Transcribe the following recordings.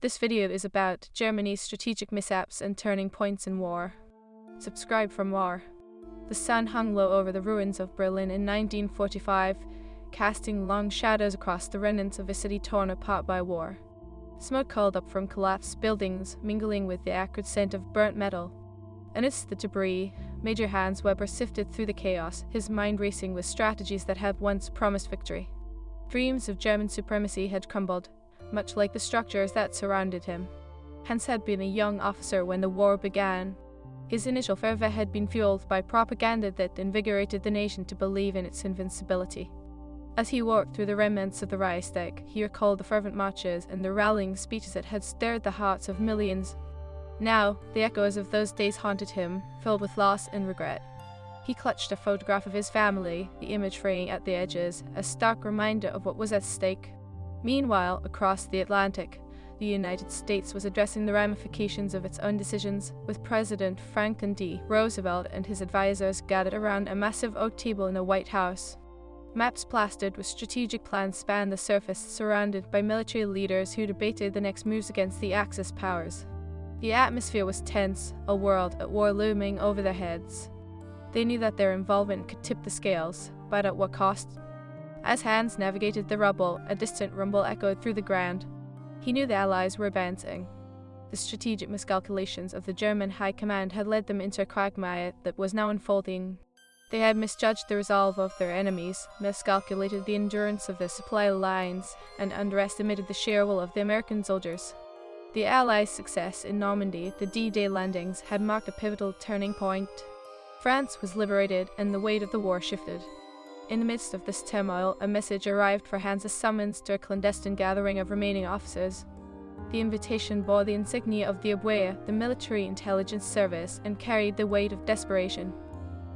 This video is about Germany's strategic mishaps and turning points in war. Subscribe for more. The sun hung low over the ruins of Berlin in 1945, casting long shadows across the remnants of a city torn apart by war. Smoke curled up from collapsed buildings, mingling with the acrid scent of burnt metal. Amidst the debris, Major Hans Weber sifted through the chaos, his mind racing with strategies that had once promised victory. Dreams of German supremacy had crumbled, much like the structures that surrounded him. Hans had been a young officer when the war began. His initial fervor had been fueled by propaganda that invigorated the nation to believe in its invincibility. As he walked through the remnants of the Reichstag, he recalled the fervent marches and the rallying speeches that had stirred the hearts of millions. Now, the echoes of those days haunted him, filled with loss and regret. He clutched a photograph of his family, the image fraying at the edges, a stark reminder of what was at stake. Meanwhile, across the Atlantic, the United States was addressing the ramifications of its own decisions, with President Franklin D. Roosevelt and his advisors gathered around a massive oak table in the White House. Maps plastered with strategic plans spanned the surface, surrounded by military leaders who debated the next moves against the Axis powers. The atmosphere was tense, a world at war looming over their heads. They knew that their involvement could tip the scales, but at what cost? As Hans navigated the rubble, a distant rumble echoed through the ground. He knew the Allies were advancing. The strategic miscalculations of the German High Command had led them into a quagmire that was now unfolding. They had misjudged the resolve of their enemies, miscalculated the endurance of the supply lines, and underestimated the sheer will of the American soldiers. The Allies' success in Normandy, the D-Day landings, had marked a pivotal turning point. France was liberated, and the weight of the war shifted. In the midst of this turmoil, a message arrived for Hans's summons to a clandestine gathering of remaining officers. The invitation bore the insignia of the Abwehr, the military intelligence service, and carried the weight of desperation.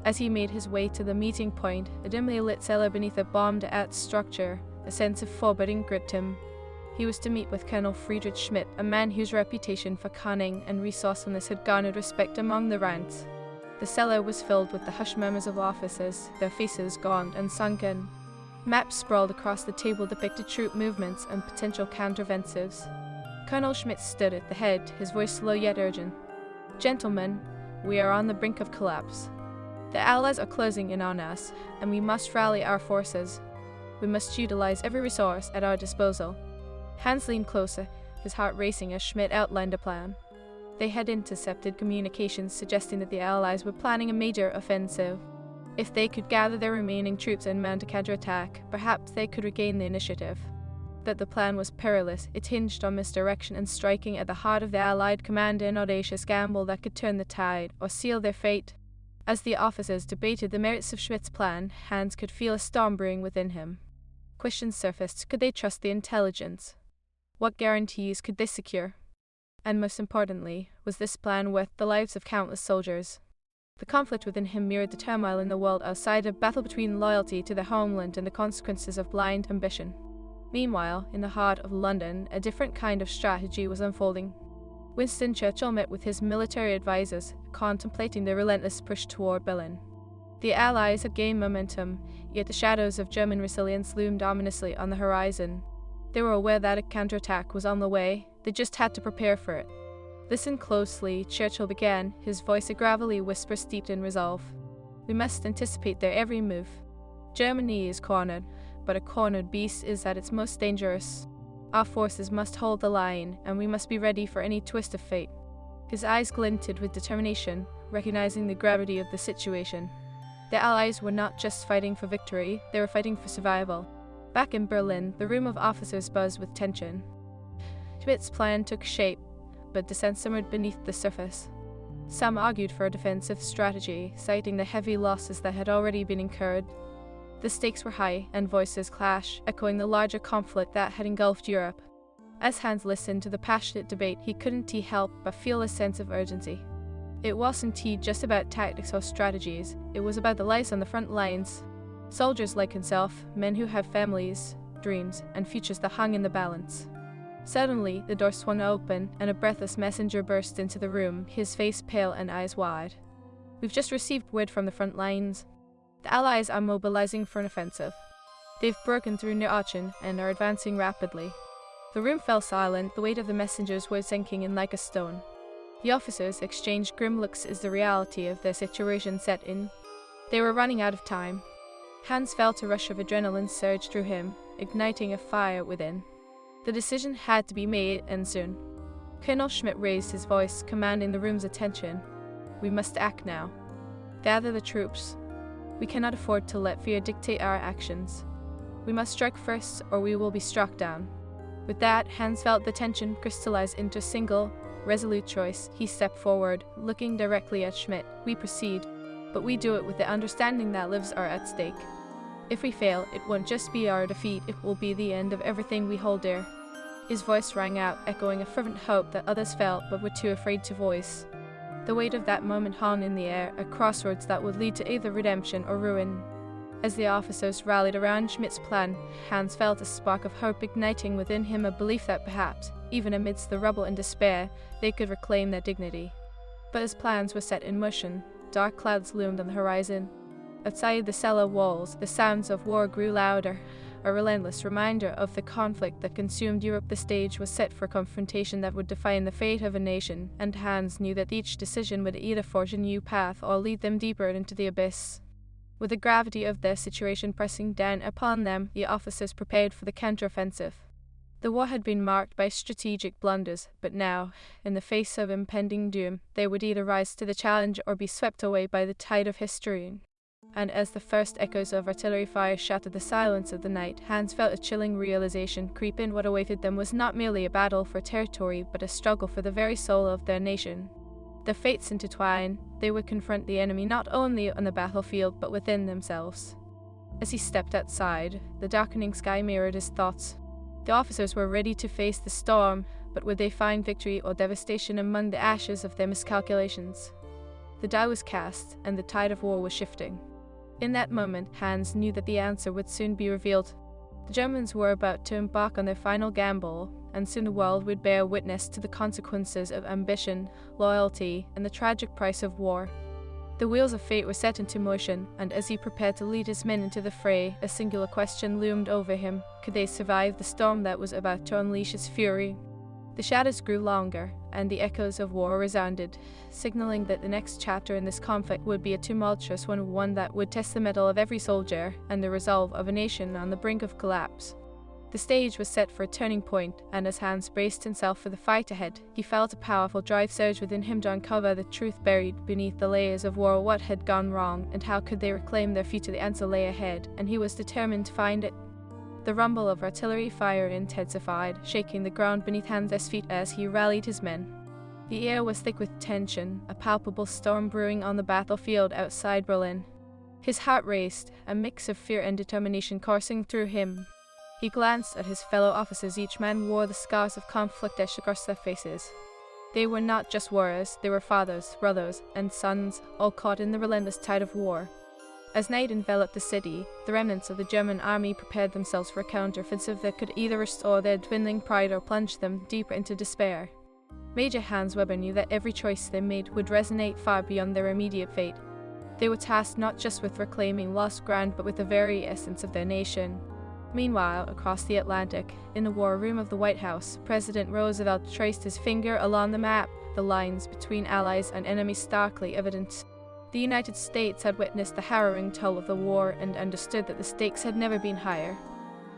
As he made his way to the meeting point, a dimly lit cellar beneath a bombed-out structure, a sense of foreboding gripped him. He was to meet with Colonel Friedrich Schmidt, a man whose reputation for cunning and resourcefulness had garnered respect among the ranks. The cellar was filled with the hushed murmurs of officers, their faces gaunt and sunken. Maps sprawled across the table depicted troop movements and potential counteroffensives. Colonel Schmidt stood at the head, his voice slow yet urgent. "Gentlemen, we are on the brink of collapse. The Allies are closing in on us, and we must rally our forces. We must utilize every resource at our disposal." Hans leaned closer, his heart racing as Schmidt outlined a plan. They had intercepted communications suggesting that the Allies were planning a major offensive. If they could gather their remaining troops and mount a counterattack, perhaps they could regain the initiative. That the plan was perilous, it hinged on misdirection and striking at the heart of the Allied commander, an audacious gamble that could turn the tide or seal their fate. As the officers debated the merits of Schmidt's plan, Hans could feel a storm brewing within him. Questions surfaced. Could they trust the intelligence? What guarantees could they secure? And most importantly, was this plan worth the lives of countless soldiers? The conflict within him mirrored the turmoil in the world outside, a battle between loyalty to the homeland and the consequences of blind ambition. Meanwhile, in the heart of London, a different kind of strategy was unfolding. Winston Churchill met with his military advisors, contemplating the relentless push toward Berlin. The Allies had gained momentum, yet the shadows of German resilience loomed ominously on the horizon. They were aware that a counterattack was on the way. They just had to prepare for it. "Listen closely," Churchill began, his voice a gravelly whisper steeped in resolve. "We must anticipate their every move. Germany is cornered, but a cornered beast is at its most dangerous. Our forces must hold the line, and we must be ready for any twist of fate." His eyes glinted with determination, recognizing the gravity of the situation. The Allies were not just fighting for victory, they were fighting for survival. Back in Berlin, the room of officers buzzed with tension. Schmidt's plan took shape, but dissent simmered beneath the surface. Some argued for a defensive strategy, citing the heavy losses that had already been incurred. The stakes were high, and voices clashed, echoing the larger conflict that had engulfed Europe. As Hans listened to the passionate debate, he couldn't help but feel a sense of urgency. It wasn't just about tactics or strategies, it was about the lives on the front lines. Soldiers like himself, men who have families, dreams, and futures that hung in the balance. Suddenly, the door swung open, and a breathless messenger burst into the room, his face pale and eyes wide. "We've just received word from the front lines. The Allies are mobilizing for an offensive. They've broken through near Aachen and are advancing rapidly. The room fell silent, the weight of the messengers was sinking in like a stone. The officers exchanged grim looks as the reality of their situation set in. They were running out of time. Hans felt a rush of adrenaline surge through him, igniting a fire within. The decision had to be made, and soon. Colonel Schmidt raised his voice, commanding the room's attention. We must act now. Gather the troops. We cannot afford to let fear dictate our actions. We must strike first, or we will be struck down. With that, Hans felt the tension crystallize into a single, resolute choice. He stepped forward, looking directly at Schmidt. We proceed, but we do it with the understanding that lives are at stake. If we fail, it won't just be our defeat, it will be the end of everything we hold dear. His voice rang out, echoing a fervent hope that others felt but were too afraid to voice. The weight of that moment hung in the air, a crossroads that would lead to either redemption or ruin. As the officers rallied around Schmidt's plan, Hans felt a spark of hope igniting within him, a belief that perhaps, even amidst the rubble and despair, they could reclaim their dignity. But as plans were set in motion, dark clouds loomed on the horizon. Outside the cellar walls, the sounds of war grew louder, a relentless reminder of the conflict that consumed Europe. The stage was set for confrontation that would define the fate of a nation, and Hans knew that each decision would either forge a new path or lead them deeper into the abyss. With the gravity of their situation pressing down upon them, the officers prepared for the counteroffensive. The war had been marked by strategic blunders, but now, in the face of impending doom, they would either rise to the challenge or be swept away by the tide of history. And as the first echoes of artillery fire shattered the silence of the night, Hans felt a chilling realization creep in. What awaited them was not merely a battle for territory, but a struggle for the very soul of their nation. Their fates intertwined, they would confront the enemy not only on the battlefield, but within themselves. As he stepped outside, the darkening sky mirrored his thoughts. The officers were ready to face the storm, but would they find victory or devastation among the ashes of their miscalculations? The die was cast, and the tide of war was shifting. In that moment, Hans knew that the answer would soon be revealed. The Germans were about to embark on their final gamble, and soon the world would bear witness to the consequences of ambition, loyalty, and the tragic price of war. The wheels of fate were set into motion, and as he prepared to lead his men into the fray, a singular question loomed over him. Could they survive the storm that was about to unleash its fury? The shadows grew longer, and the echoes of war resounded, signaling that the next chapter in this conflict would be a tumultuous one that would test the mettle of every soldier and the resolve of a nation on the brink of collapse. The stage was set for a turning point, and as Hans braced himself for the fight ahead, he felt a powerful drive surge within him to uncover the truth buried beneath the layers of war. What had gone wrong, and how could they reclaim their future? The answer lay ahead, and he was determined to find it. The rumble of artillery fire intensified, shaking the ground beneath Hans' feet as he rallied his men. The air was thick with tension, a palpable storm brewing on the battlefield outside Berlin. His heart raced, a mix of fear and determination coursing through him. He glanced at his fellow officers. Each man wore the scars of conflict etched across their faces. They were not just warriors, they were fathers, brothers, and sons, all caught in the relentless tide of war. As night enveloped the city, the remnants of the German army prepared themselves for a counteroffensive that could either restore their dwindling pride or plunge them deeper into despair. Major Hans Weber knew that every choice they made would resonate far beyond their immediate fate. They were tasked not just with reclaiming lost ground, but with the very essence of their nation. Meanwhile, across the Atlantic, in the war room of the White House, President Roosevelt traced his finger along the map, the lines between allies and enemies starkly evident. The United States had witnessed the harrowing toll of the war and understood that the stakes had never been higher.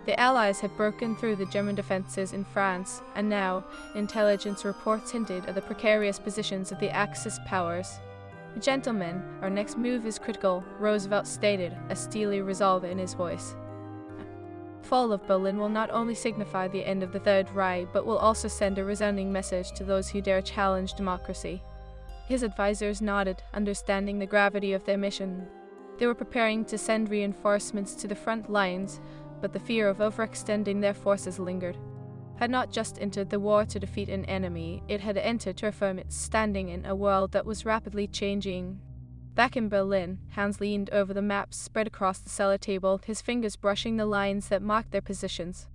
The Allies had broken through the German defenses in France, and now, intelligence reports hinted at the precarious positions of the Axis powers. "Gentlemen, our next move is critical," Roosevelt stated, a steely resolve in his voice. The fall of Berlin will not only signify the end of the Third Reich, but will also send a resounding message to those who dare challenge democracy. His advisors nodded, understanding the gravity of their mission. They were preparing to send reinforcements to the front lines, but the fear of overextending their forces lingered. Had not just entered the war to defeat an enemy, it had entered to affirm its standing in a world that was rapidly changing. Back in Berlin, Hans leaned over the maps spread across the cellar table, his fingers brushing the lines that marked their positions.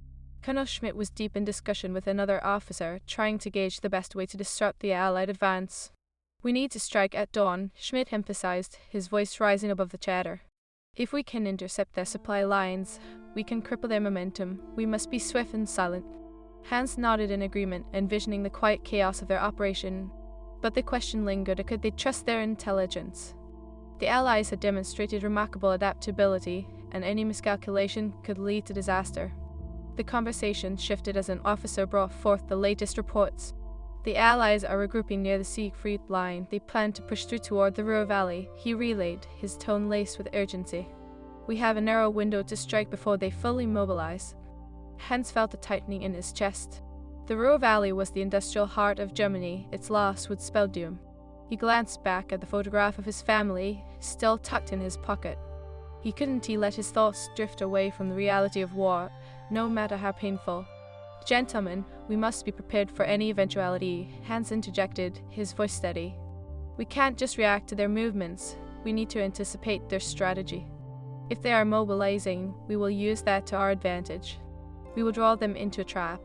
Colonel Schmidt was deep in discussion with another officer, trying to gauge the best way to disrupt the Allied advance. "We need to strike at dawn," Schmidt emphasized, his voice rising above the chatter. "If we can intercept their supply lines, we can cripple their momentum. We must be swift and silent." Hans nodded in agreement, envisioning the quiet chaos of their operation, but the question lingered: could they trust their intelligence? The Allies had demonstrated remarkable adaptability, and any miscalculation could lead to disaster. The conversation shifted as an officer brought forth the latest reports. The Allies are regrouping near the Siegfried Line. They plan to push through toward the Ruhr Valley, he relayed, his tone laced with urgency. We have a narrow window to strike before they fully mobilize. Hans felt a tightening in his chest. The Ruhr Valley was the industrial heart of Germany. Its loss would spell doom. He glanced back at the photograph of his family, still tucked in his pocket. He couldn't let his thoughts drift away from the reality of war, no matter how painful. Gentlemen, we must be prepared for any eventuality, Hans interjected, his voice steady. We can't just react to their movements. We need to anticipate their strategy. If they are mobilizing, we will use that to our advantage. We will draw them into a trap.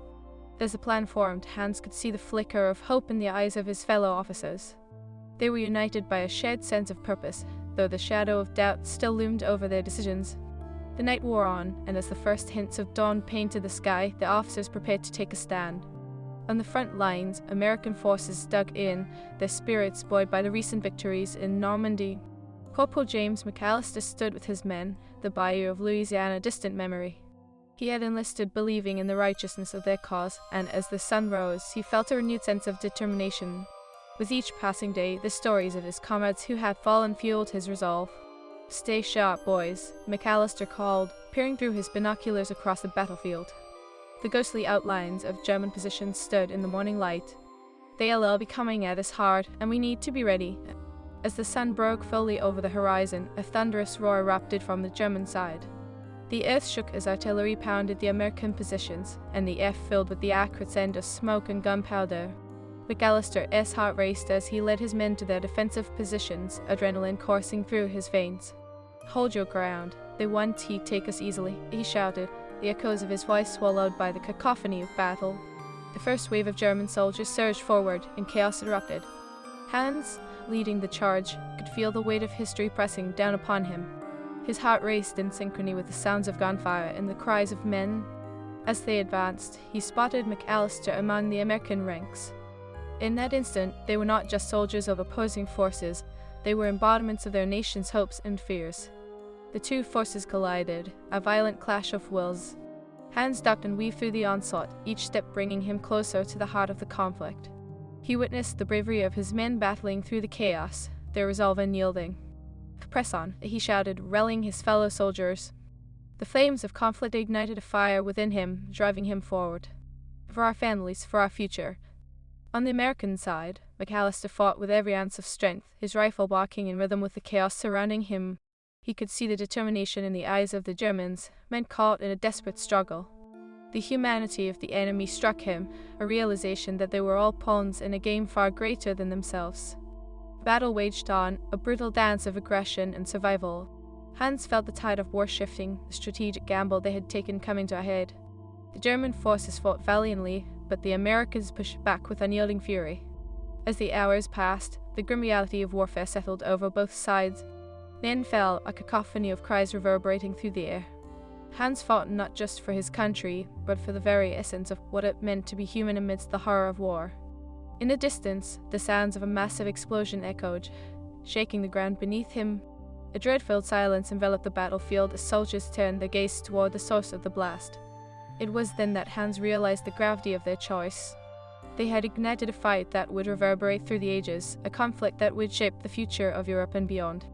As the plan formed, Hans could see the flicker of hope in the eyes of his fellow officers. They were united by a shared sense of purpose, though the shadow of doubt still loomed over their decisions. The night wore on, and as the first hints of dawn painted the sky, the officers prepared to take a stand. On the front lines, American forces dug in, their spirits buoyed by the recent victories in Normandy. Corporal James McAllister stood with his men, the bayou of Louisiana distant memory. He had enlisted believing in the righteousness of their cause, and as the sun rose, he felt a renewed sense of determination. With each passing day, the stories of his comrades who had fallen fueled his resolve. Stay sharp, boys, McAllister called, peering through his binoculars across the battlefield. The ghostly outlines of German positions stood in the morning light. They'll be coming at us hard, and we need to be ready. As the sun broke fully over the horizon, a thunderous roar erupted from the German side. The earth shook as artillery pounded the American positions, and the air filled with the acrid scent of smoke and gunpowder. McAllister's heart raced as he led his men to their defensive positions, adrenaline coursing through his veins. Hold your ground. They won't take us easily, he shouted, the echoes of his voice swallowed by the cacophony of battle. The first wave of German soldiers surged forward, and chaos erupted. Hans, leading the charge, could feel the weight of history pressing down upon him. His heart raced in synchrony with the sounds of gunfire and the cries of men. As they advanced, he spotted McAllister among the American ranks. In that instant, they were not just soldiers of opposing forces, they were embodiments of their nation's hopes and fears. The two forces collided, a violent clash of wills. Hans ducked and weaved through the onslaught, each step bringing him closer to the heart of the conflict. He witnessed the bravery of his men battling through the chaos, their resolve unyielding. Press on, he shouted, rallying his fellow soldiers. The flames of conflict ignited a fire within him, driving him forward. For our families, for our future. On the American side, McAllister fought with every ounce of strength, his rifle barking in rhythm with the chaos surrounding him. He could see the determination in the eyes of the Germans, men caught in a desperate struggle. The humanity of the enemy struck him, a realization that they were all pawns in a game far greater than themselves. The battle waged on, a brutal dance of aggression and survival. Hans felt the tide of war shifting, the strategic gamble they had taken coming to a head. The German forces fought valiantly, but the Americans pushed back with unyielding fury. As the hours passed, the grim reality of warfare settled over both sides. Men fell, a cacophony of cries reverberating through the air. Hans fought not just for his country, but for the very essence of what it meant to be human amidst the horror of war. In the distance, the sounds of a massive explosion echoed, shaking the ground beneath him. A dread-filled silence enveloped the battlefield as soldiers turned their gaze toward the source of the blast. It was then that Hans realized the gravity of their choice. They had ignited a fight that would reverberate through the ages, a conflict that would shape the future of Europe and beyond.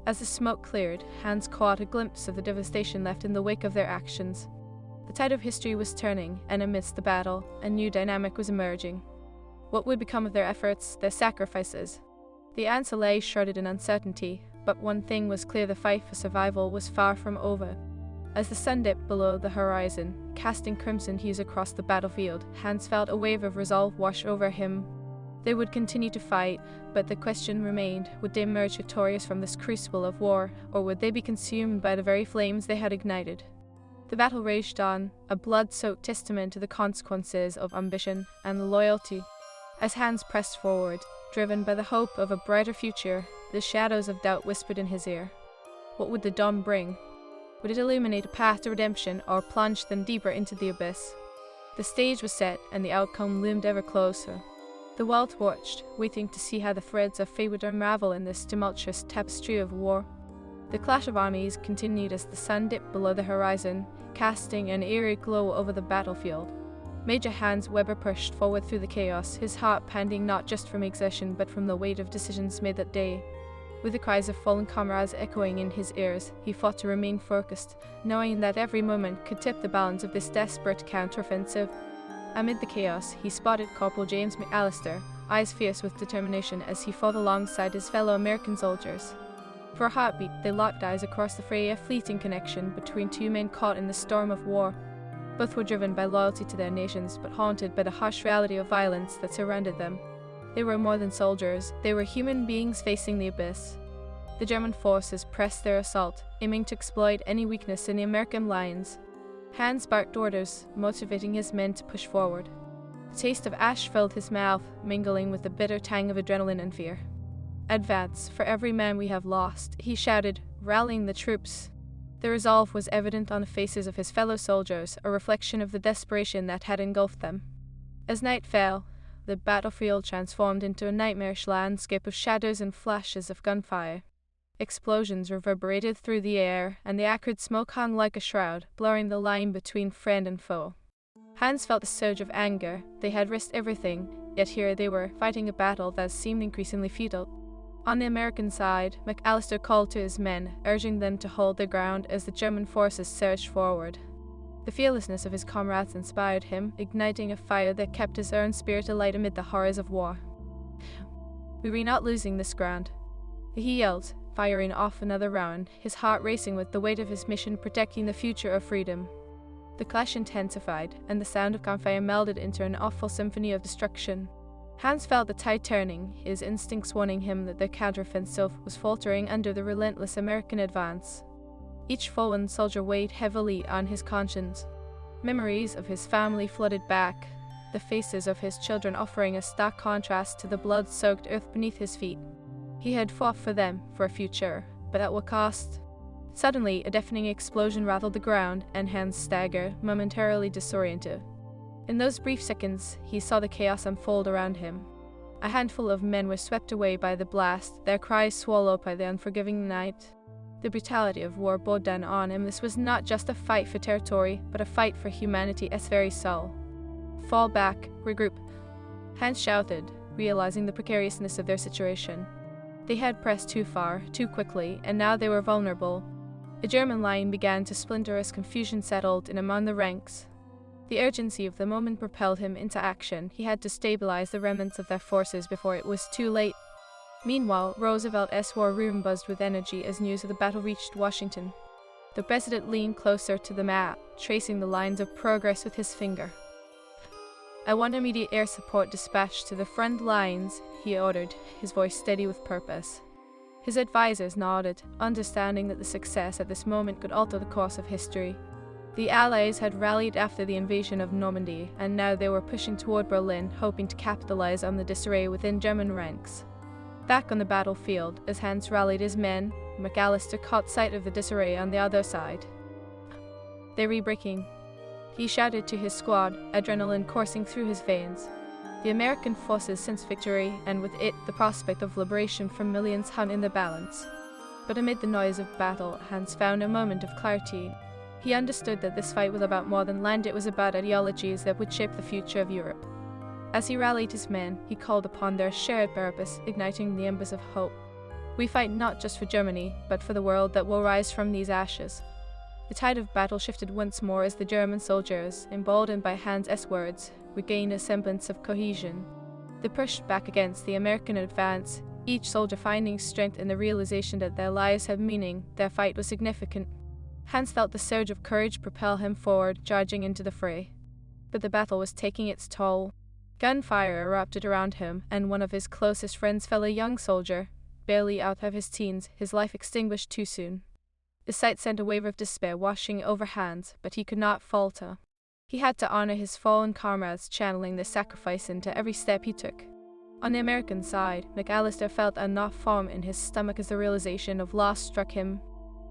As the smoke cleared, Hans caught a glimpse of the devastation left in the wake of their actions. The tide of history was turning, and amidst the battle, a new dynamic was emerging. What would become of their efforts, their sacrifices? The answer lay shrouded in uncertainty, but one thing was clear: the fight for survival was far from over. As the sun dipped below the horizon, casting crimson hues across the battlefield, Hans felt a wave of resolve wash over him. They would continue to fight, but the question remained: would they emerge victorious from this crucible of war, or would they be consumed by the very flames they had ignited? The battle raged on, a blood-soaked testament to the consequences of ambition and loyalty. As Hans pressed forward, driven by the hope of a brighter future, the shadows of doubt whispered in his ear. What would the dawn bring? Would it illuminate a path to redemption, or plunge them deeper into the abyss? The stage was set, and the outcome loomed ever closer. The world watched, waiting to see how the threads of fate would unravel in this tumultuous tapestry of war. The clash of armies continued as the sun dipped below the horizon, casting an eerie glow over the battlefield. Major Hans Weber pushed forward through the chaos, his heart pounding not just from exertion but from the weight of decisions made that day. With the cries of fallen comrades echoing in his ears, he fought to remain focused, knowing that every moment could tip the balance of this desperate counteroffensive. Amid the chaos, he spotted Corporal James McAllister, eyes fierce with determination as he fought alongside his fellow American soldiers. For a heartbeat, they locked eyes across the fray, a fleeting connection between two men caught in the storm of war. Both were driven by loyalty to their nations, but haunted by the harsh reality of violence that surrounded them. They were more than soldiers, they were human beings facing the abyss. The German forces pressed their assault, aiming to exploit any weakness in the American lines. Hans barked orders, motivating his men to push forward. The taste of ash filled his mouth, mingling with the bitter tang of adrenaline and fear. "Advance, for every man we have lost," he shouted, rallying the troops. The resolve was evident on the faces of his fellow soldiers, a reflection of the desperation that had engulfed them. As night fell, the battlefield transformed into a nightmarish landscape of shadows and flashes of gunfire. Explosions reverberated through the air, and the acrid smoke hung like a shroud, blurring the line between friend and foe. Hans felt a surge of anger. They had risked everything, yet here they were, fighting a battle that seemed increasingly futile. On the American side, McAllister called to his men, urging them to hold their ground as the German forces surged forward. The fearlessness of his comrades inspired him, igniting a fire that kept his own spirit alight amid the horrors of war. "We were not losing this ground," he yelled, firing off another round, his heart racing with the weight of his mission protecting the future of freedom. The clash intensified, and the sound of gunfire melded into an awful symphony of destruction. Hans felt the tide turning, his instincts warning him that the counteroffensive was faltering under the relentless American advance. Each fallen soldier weighed heavily on his conscience. Memories of his family flooded back, the faces of his children offering a stark contrast to the blood-soaked earth beneath his feet. He had fought for them, for a future, but at what cost? Suddenly, a deafening explosion rattled the ground, and Hans staggered, momentarily disoriented. In those brief seconds, he saw the chaos unfold around him. A handful of men were swept away by the blast, their cries swallowed by the unforgiving night. The brutality of war bore down on him. This was not just a fight for territory, but a fight for humanity's very soul. "Fall back, regroup," Hans shouted, realizing the precariousness of their situation. They had pressed too far, too quickly, and now they were vulnerable. The German line began to splinter as confusion settled in among the ranks. The urgency of the moment propelled him into action. He had to stabilize the remnants of their forces before it was too late. Meanwhile, Roosevelt's war room buzzed with energy as news of the battle reached Washington. The president leaned closer to the map, tracing the lines of progress with his finger. "I want immediate air support dispatched to the front lines," he ordered, his voice steady with purpose. His advisors nodded, understanding that the success at this moment could alter the course of history. The Allies had rallied after the invasion of Normandy, and now they were pushing toward Berlin, hoping to capitalize on the disarray within German ranks. Back on the battlefield, as Hans rallied his men, McAllister caught sight of the disarray on the other side. "They're re-breaking," he shouted to his squad, adrenaline coursing through his veins. The American forces sensed victory, and with it the prospect of liberation for millions hung in the balance. But amid the noise of battle, Hans found a moment of clarity. He understood that this fight was about more than land, it was about ideologies that would shape the future of Europe. As he rallied his men, he called upon their shared purpose, igniting the embers of hope. "We fight not just for Germany, but for the world that will rise from these ashes." The tide of battle shifted once more as the German soldiers, emboldened by Hans' words, regained a semblance of cohesion. They pushed back against the American advance, each soldier finding strength in the realization that their lives had meaning, their fight was significant. Hans felt the surge of courage propel him forward, charging into the fray. But the battle was taking its toll. Gunfire erupted around him, and one of his closest friends fell, a young soldier, barely out of his teens, his life extinguished too soon. The sight sent a wave of despair washing over Hans, but he could not falter. He had to honor his fallen comrades, channeling their sacrifice into every step he took. On the American side, McAllister felt a knot form in his stomach as the realization of loss struck him.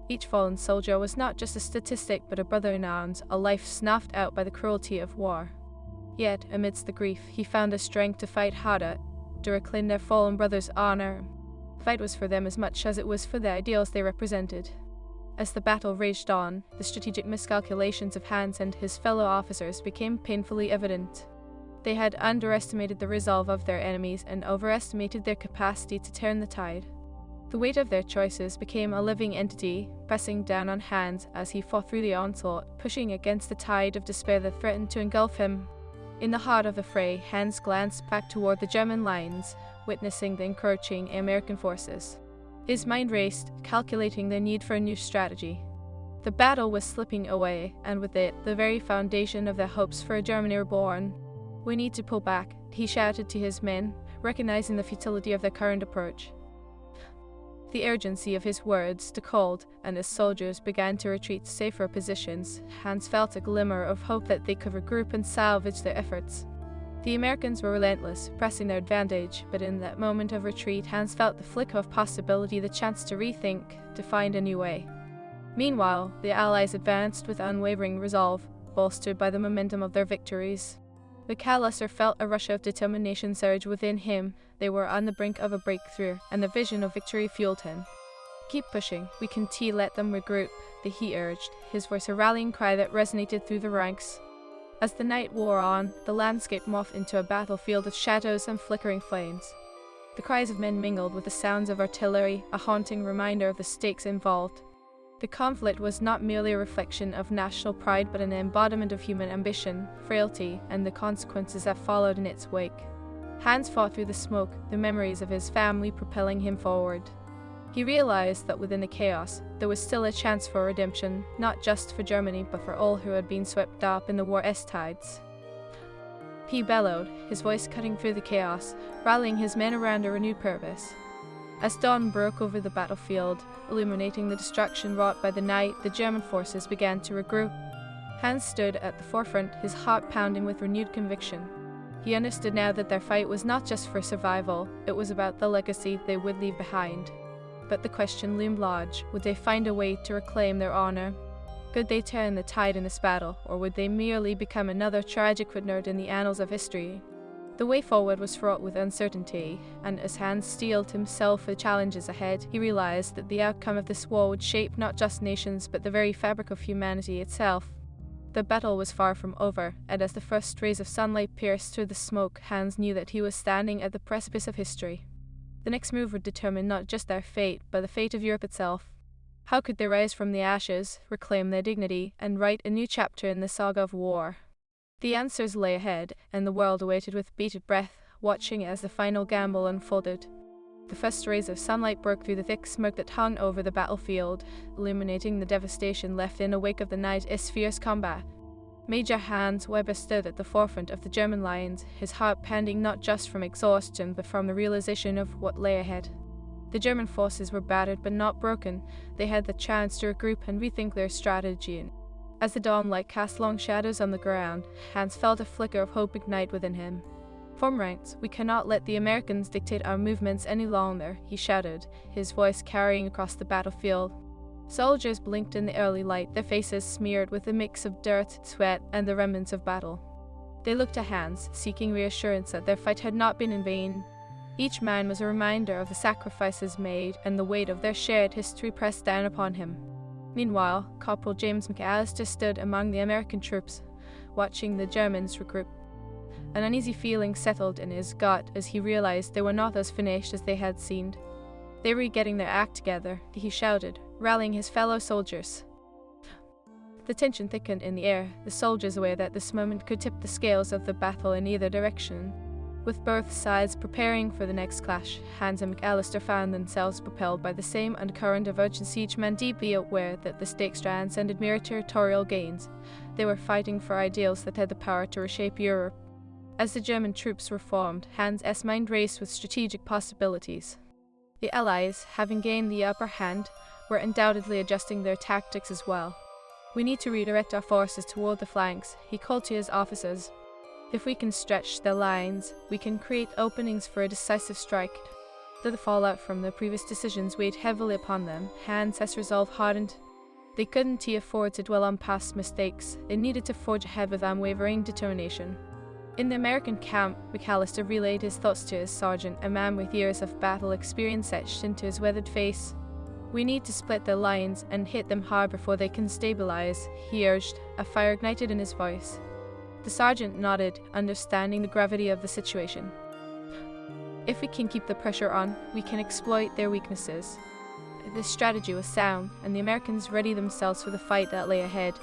Each fallen soldier was not just a statistic but a brother in arms, a life snuffed out by the cruelty of war. Yet, amidst the grief, he found the strength to fight harder, to reclaim their fallen brother's honor. The fight was for them as much as it was for the ideals they represented. As the battle raged on, the strategic miscalculations of Hans and his fellow officers became painfully evident. They had underestimated the resolve of their enemies and overestimated their capacity to turn the tide. The weight of their choices became a living entity, pressing down on Hans as he fought through the onslaught, pushing against the tide of despair that threatened to engulf him. In the heart of the fray, Hans glanced back toward the German lines, witnessing the encroaching American forces. His mind raced, calculating the need for a new strategy. The battle was slipping away, and with it, the very foundation of their hopes for a Germany reborn. "We need to pull back," he shouted to his men, recognizing the futility of their current approach. The urgency of his words took hold, and as soldiers began to retreat to safer positions, Hans felt a glimmer of hope that they could regroup and salvage their efforts. The Americans were relentless, pressing their advantage, but in that moment of retreat, Hans felt the flicker of possibility, the chance to rethink, to find a new way. Meanwhile, the Allies advanced with unwavering resolve, bolstered by the momentum of their victories. McAllister felt a rush of determination surge within him. They were on the brink of a breakthrough, and the vision of victory fueled him. "Keep pushing, we can let them regroup," he urged, his voice a rallying cry that resonated through the ranks. As the night wore on, the landscape morphed into a battlefield of shadows and flickering flames. The cries of men mingled with the sounds of artillery, a haunting reminder of the stakes involved. The conflict was not merely a reflection of national pride but an embodiment of human ambition, frailty, and the consequences that followed in its wake. Hans fought through the smoke, the memories of his family propelling him forward. He realized that within the chaos, there was still a chance for redemption, not just for Germany but for all who had been swept up in the war's tides. He bellowed, his voice cutting through the chaos, rallying his men around a renewed purpose. As dawn broke over the battlefield, illuminating the destruction wrought by the night, the German forces began to regroup. Hans stood at the forefront, his heart pounding with renewed conviction. He understood now that their fight was not just for survival, it was about the legacy they would leave behind. But the question loomed large: would they find a way to reclaim their honor? Could they turn the tide in this battle, or would they merely become another tragic footnote in the annals of history? The way forward was fraught with uncertainty, and as Hans steeled himself for the challenges ahead, he realized that the outcome of this war would shape not just nations but the very fabric of humanity itself. The battle was far from over, and as the first rays of sunlight pierced through the smoke, Hans knew that he was standing at the precipice of history. The next move would determine not just their fate, but the fate of Europe itself. How could they rise from the ashes, reclaim their dignity, and write a new chapter in the saga of war? The answers lay ahead, and the world awaited with bated breath, watching as the final gamble unfolded. The first rays of sunlight broke through the thick smoke that hung over the battlefield, illuminating the devastation left in the wake of the night's fierce combat. Major Hans Weber stood at the forefront of the German lines, his heart pounding not just from exhaustion but from the realization of what lay ahead. The German forces were battered but not broken. They had the chance to regroup and rethink their strategy. As the dawn light cast long shadows on the ground, Hans felt a flicker of hope ignite within him. "Form ranks, we cannot let the Americans dictate our movements any longer," he shouted, his voice carrying across the battlefield. Soldiers blinked in the early light, their faces smeared with a mix of dirt, sweat, and the remnants of battle. They looked to Hans, seeking reassurance that their fight had not been in vain. Each man was a reminder of the sacrifices made, and the weight of their shared history pressed down upon him. Meanwhile, Corporal James McAllister stood among the American troops, watching the Germans regroup. An uneasy feeling settled in his gut as he realized they were not as finished as they had seemed. They were getting their act together, he shouted, rallying his fellow soldiers. The tension thickened in the air, the soldiers aware that this moment could tip the scales of the battle in either direction. With both sides preparing for the next clash, Hans and McAllister found themselves propelled by the same undercurrent of urgency, each man deeply aware that the stakes transcended mere territorial gains. They were fighting for ideals that had the power to reshape Europe. As the German troops were formed, Hans' mind raced with strategic possibilities. The Allies, having gained the upper hand, were undoubtedly adjusting their tactics as well. "We need to redirect our forces toward the flanks," he called to his officers. "If we can stretch their lines, we can create openings for a decisive strike." Though the fallout from the previous decisions weighed heavily upon them, Hans' resolve hardened. They couldn't afford to dwell on past mistakes. They needed to forge ahead with unwavering determination. In the American camp, McAllister relayed his thoughts to his sergeant, a man with years of battle experience etched into his weathered face. "We need to split their lines and hit them hard before they can stabilize," he urged, a fire ignited in his voice. The sergeant nodded, understanding the gravity of the situation. "If we can keep the pressure on, we can exploit their weaknesses." This strategy was sound, and the Americans readied themselves for the fight that lay ahead.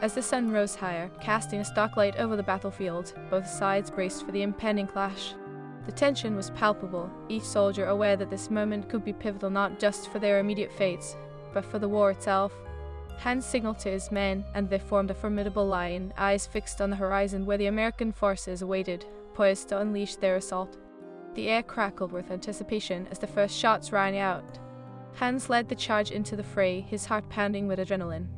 As the sun rose higher, casting a stark light over the battlefield, both sides braced for the impending clash. The tension was palpable, each soldier aware that this moment could be pivotal not just for their immediate fates, but for the war itself. Hans signaled to his men, and they formed a formidable line, eyes fixed on the horizon where the American forces awaited, poised to unleash their assault. The air crackled with anticipation as the first shots rang out. Hans led the charge into the fray, his heart pounding with adrenaline.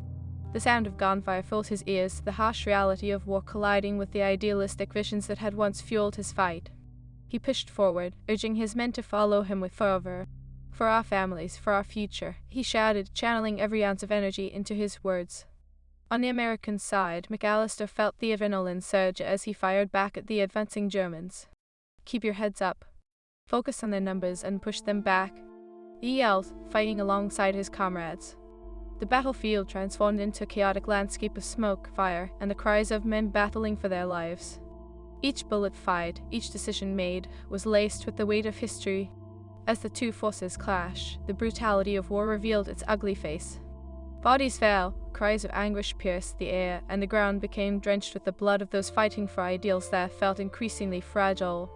The sound of gunfire filled his ears, the harsh reality of war colliding with the idealistic visions that had once fueled his fight. He pushed forward, urging his men to follow him with fervor. "For our families, for our future," he shouted, channeling every ounce of energy into his words. On the American side, McAllister felt the adrenaline surge as he fired back at the advancing Germans. "Keep your heads up. Focus on their numbers and push them back," he yelled, fighting alongside his comrades. The battlefield transformed into a chaotic landscape of smoke, fire, and the cries of men battling for their lives. Each bullet fired, each decision made, was laced with the weight of history. As the two forces clashed, the brutality of war revealed its ugly face. Bodies fell, cries of anguish pierced the air, and the ground became drenched with the blood of those fighting for ideals that felt increasingly fragile.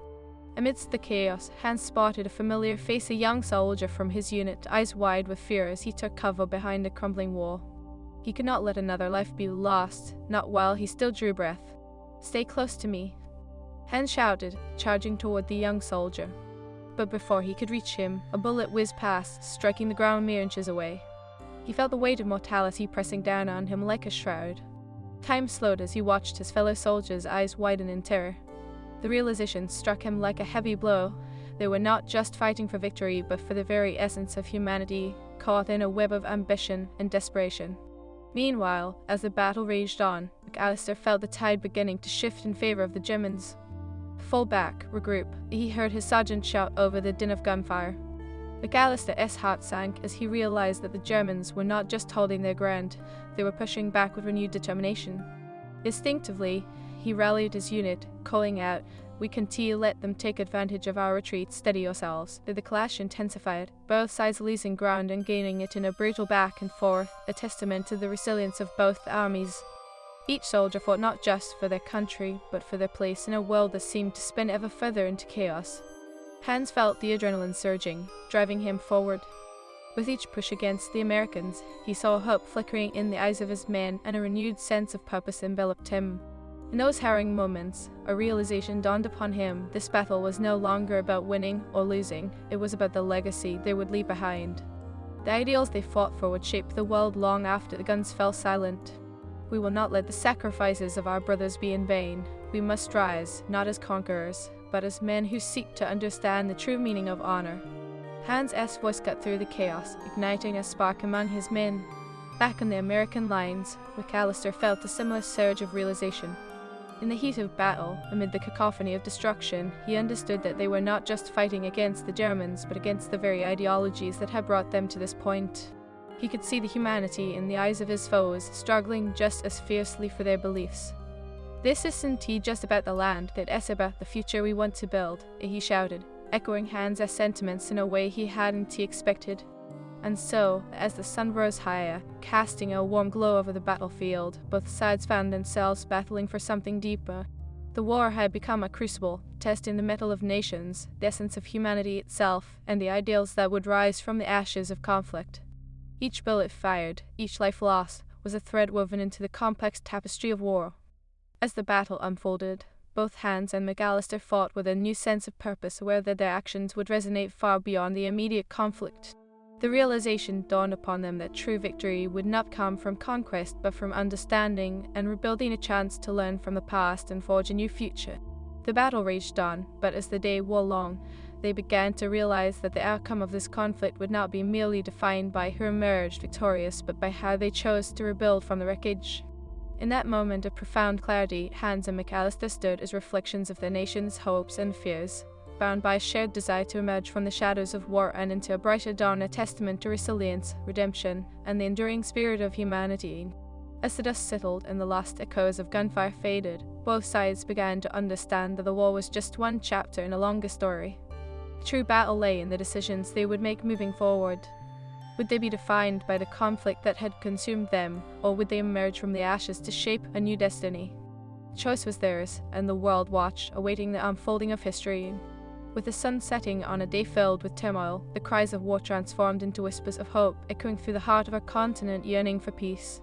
Amidst the chaos, Hans spotted a familiar face, a young soldier from his unit, eyes wide with fear as he took cover behind a crumbling wall. He could not let another life be lost, not while he still drew breath. "Stay close to me," Hans shouted, charging toward the young soldier. But before he could reach him, a bullet whizzed past, striking the ground mere inches away. He felt the weight of mortality pressing down on him like a shroud. Time slowed as he watched his fellow soldiers' eyes widen in terror. The realization struck him like a heavy blow. They were not just fighting for victory, but for the very essence of humanity, caught in a web of ambition and desperation. Meanwhile, as the battle raged on, McAllister felt the tide beginning to shift in favor of the Germans. "Fall back, regroup," he heard his sergeant shout over the din of gunfire. McAllister's heart sank as he realized that the Germans were not just holding their ground, they were pushing back with renewed determination. Instinctively, he rallied his unit, calling out, "We can't let them take advantage of our retreat, steady yourselves." The clash intensified, both sides losing ground and gaining it in a brutal back and forth, a testament to the resilience of both armies. Each soldier fought not just for their country, but for their place in a world that seemed to spin ever further into chaos. Hans felt the adrenaline surging, driving him forward. With each push against the Americans, he saw hope flickering in the eyes of his men, and a renewed sense of purpose enveloped him. In those harrowing moments, a realization dawned upon him. This battle was no longer about winning or losing, it was about the legacy they would leave behind. The ideals they fought for would shape the world long after the guns fell silent. "We will not let the sacrifices of our brothers be in vain. We must rise, not as conquerors, but as men who seek to understand the true meaning of honor." Hans' voice cut through the chaos, igniting a spark among his men. Back on the American lines, McAllister felt a similar surge of realization. In the heat of battle, amid the cacophony of destruction, he understood that they were not just fighting against the Germans, but against the very ideologies that had brought them to this point. He could see the humanity in the eyes of his foes, struggling just as fiercely for their beliefs. "This isn't just about the land, it's about the future we want to build," he shouted, echoing Hans' sentiments in a way he hadn't expected. And so, as the sun rose higher, casting a warm glow over the battlefield, both sides found themselves battling for something deeper. The war had become a crucible, testing the mettle of nations, the essence of humanity itself, and the ideals that would rise from the ashes of conflict. Each bullet fired, each life lost, was a thread woven into the complex tapestry of war. As the battle unfolded, both Hans and McAllister fought with a new sense of purpose, aware that their actions would resonate far beyond the immediate conflict. The realization dawned upon them that true victory would not come from conquest, but from understanding and rebuilding, a chance to learn from the past and forge a new future. The battle raged on, but as the day wore long, they began to realize that the outcome of this conflict would not be merely defined by who emerged victorious, but by how they chose to rebuild from the wreckage. In that moment of profound clarity, Hans and McAllister stood as reflections of their nation's hopes and fears, bound by a shared desire to emerge from the shadows of war and into a brighter dawn, a testament to resilience, redemption, and the enduring spirit of humanity. As the dust settled and the last echoes of gunfire faded, both sides began to understand that the war was just one chapter in a longer story. The true battle lay in the decisions they would make moving forward. Would they be defined by the conflict that had consumed them, or would they emerge from the ashes to shape a new destiny? The choice was theirs, and the world watched, awaiting the unfolding of history. With the sun setting on a day filled with turmoil, the cries of war transformed into whispers of hope, echoing through the heart of our continent yearning for peace.